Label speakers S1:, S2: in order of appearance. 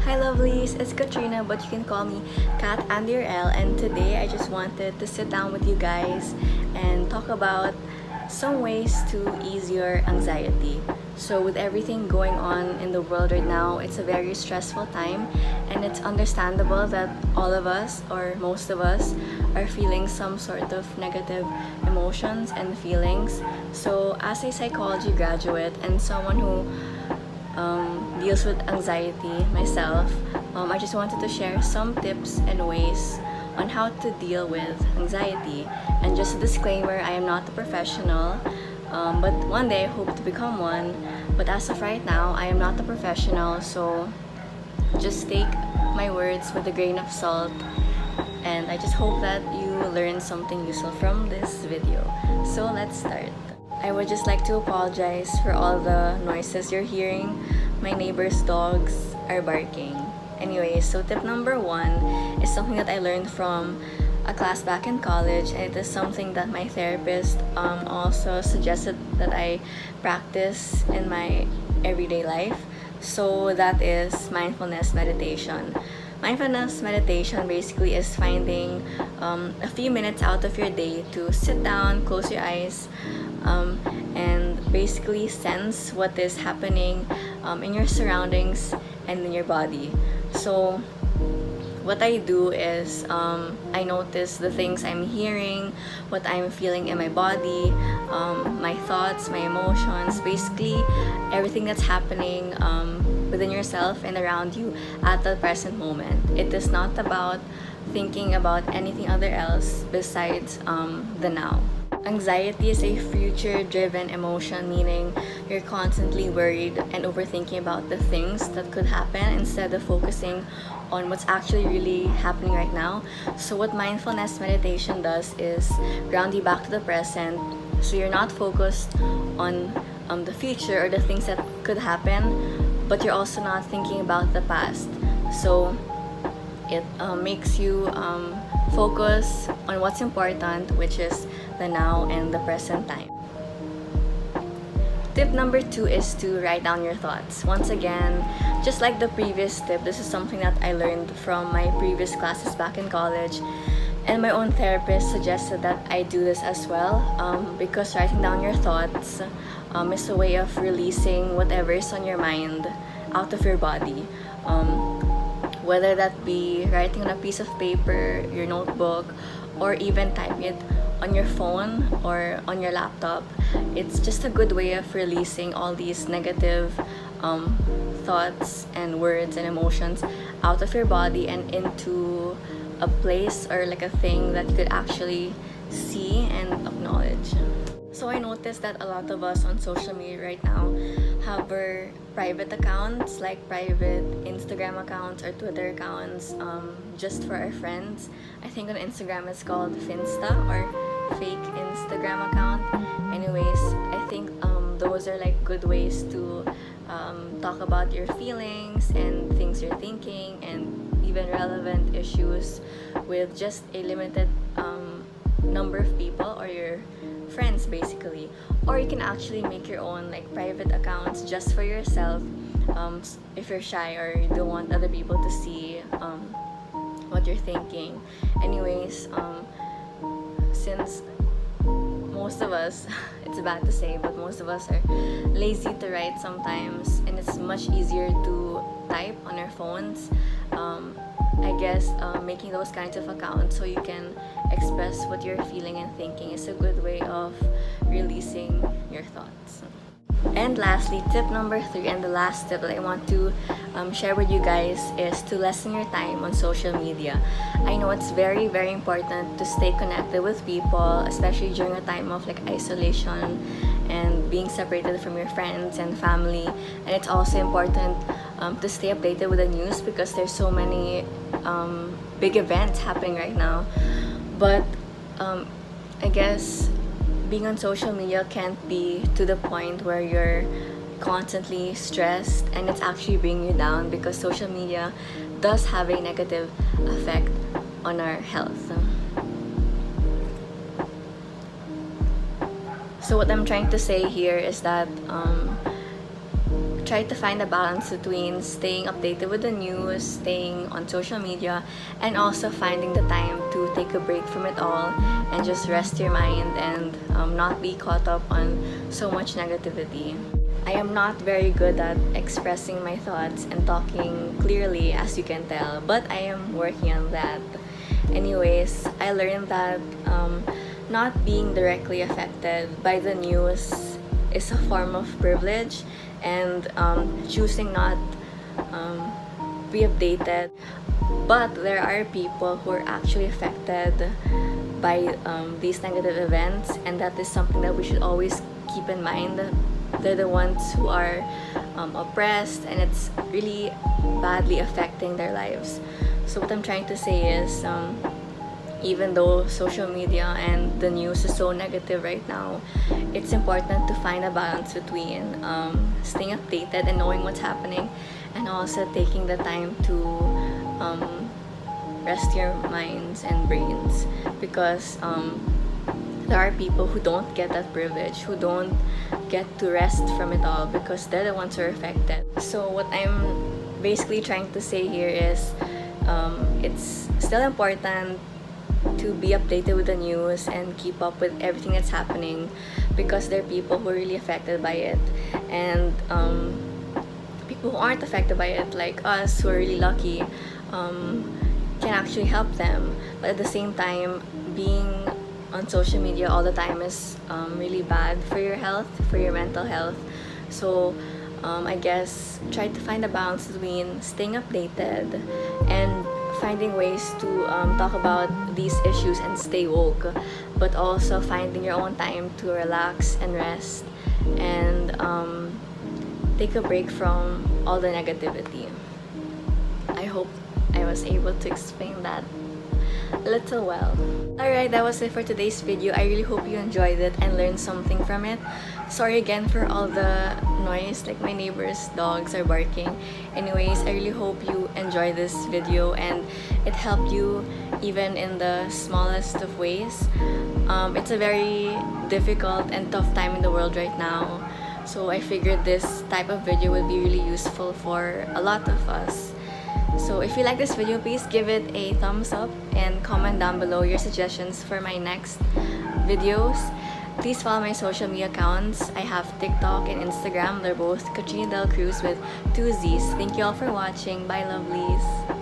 S1: Hi lovelies, it's Katrina, but you can call me Kat under L, and today I just wanted to sit down with you guys and talk about some ways to ease your anxiety. So with everything going on in the world right now, it's a very stressful time, and it's understandable that all of us, or most of us, are feeling some sort of negative emotions and feelings. So as a psychology graduate and someone who deals with anxiety myself, I just wanted to share some tips and ways on how to deal with anxiety. And just a disclaimer, I am not a professional, but one day I hope to become one. But as of right now, I am not a professional, so just take my words with a grain of salt. And I just hope that you learn something useful from this video. So let's start. I would just like to apologize for all the noises you're hearing. My neighbor's dogs are barking. Anyway, so tip number 1 is something that I learned from a class back in college, and it is something that my therapist also suggested that I practice in my everyday life. So that is mindfulness meditation. Mindfulness meditation basically is finding a few minutes out of your day to sit down, close your eyes, and basically sense what is happening in your surroundings and in your body. So what I do is I notice the things I'm hearing, what I'm feeling in my body, my thoughts, my emotions, basically everything that's happening within yourself and around you at the present moment. It is not about thinking about anything other else besides the now. Anxiety is a future-driven emotion, meaning you're constantly worried and overthinking about the things that could happen instead of focusing on what's actually really happening right now. So what mindfulness meditation does is ground you back to the present, so you're not focused on the future or the things that could happen, but you're also not thinking about the past. So it makes you focus on what's important, which is the now and the present time. Tip number 2 is to write down your thoughts. Once again, just like the previous tip, this is something that I learned from my previous classes back in college, and my own therapist suggested that I do this as well, because writing down your thoughts is a way of releasing whatever is on your mind out of your body. Whether that be writing on a piece of paper, your notebook, or even typing it on your phone or on your laptop. It's just a good way of releasing all these negative thoughts and words and emotions out of your body and into a place or like a thing that you could actually see and acknowledge. So I noticed that a lot of us on social media right now have our private accounts, like private Instagram accounts or Twitter accounts, just for our friends. I think on Instagram it's called Finsta or fake Instagram account. Anyways, I think those are like good ways to talk about your feelings and things you're thinking and even relevant issues with just a limited number of people or your friends basically. Or you can actually make your own like private accounts just for yourself, if you're shy or you don't want other people to see what you're thinking. Anyways, since most of us, it's bad to say, but most of us are lazy to write sometimes, and it's much easier to type on our phones. I guess making those kinds of accounts so you can express what you're feeling and thinking is a good way of releasing your thoughts. And lastly, tip number 3 and the last tip that I want to share with you guys is to lessen your time on social media. I know it's very, very important to stay connected with people, especially during a time of like isolation and being separated from your friends and family. And it's also important to stay updated with the news because there's so many big events happening right now. But I guess being on social media can't be to the point where you're constantly stressed and it's actually bringing you down, because social media does have a negative effect on our health. So what I'm trying to say here is that try to find a balance between staying updated with the news, staying on social media, and also finding the time to take a break from it all and just rest your mind and not be caught up on so much negativity. I am not very good at expressing my thoughts and talking clearly, as you can tell, but I am working on that. Anyways, I learned that not being directly affected by the news is a form of privilege, and choosing not be updated. But there are people who are actually affected by these negative events, and that is something that we should always keep in mind. They're the ones who are oppressed, and it's really badly affecting their lives. So what I'm trying to say is, even though social media and the news is so negative right now, it's important to find a balance between staying updated and knowing what's happening, and also taking the time to rest your minds and brains, because there are people who don't get that privilege, who don't get to rest from it all because they're the ones who are affected. So what I'm basically trying to say here is, it's still important to be updated with the news and keep up with everything that's happening, because there are people who are really affected by it, and people who aren't affected by it, like us who are really lucky, can actually help them. But at the same time, being on social media all the time is really bad for your health, for your mental health. So I guess try to find a balance between staying updated and finding ways to talk about these issues and stay woke, but also finding your own time to relax and rest and take a break from all the negativity. I hope I was able to explain that a little well. Alright, that was it for today's video. I really hope you enjoyed it and learned something from it. Sorry again for all the noise, like my neighbor's dogs are barking. Anyways, I really hope you enjoyed this video and it helped you even in the smallest of ways. It's a very difficult and tough time in the world right now, so I figured this type of video would be really useful for a lot of us. So if you like this video, please give it a thumbs up and comment down below your suggestions for my next videos. Please follow my social media accounts. I have TikTok and Instagram. They're both Katrina Del Cruz with 2 Z's. Thank you all for watching. Bye, lovelies.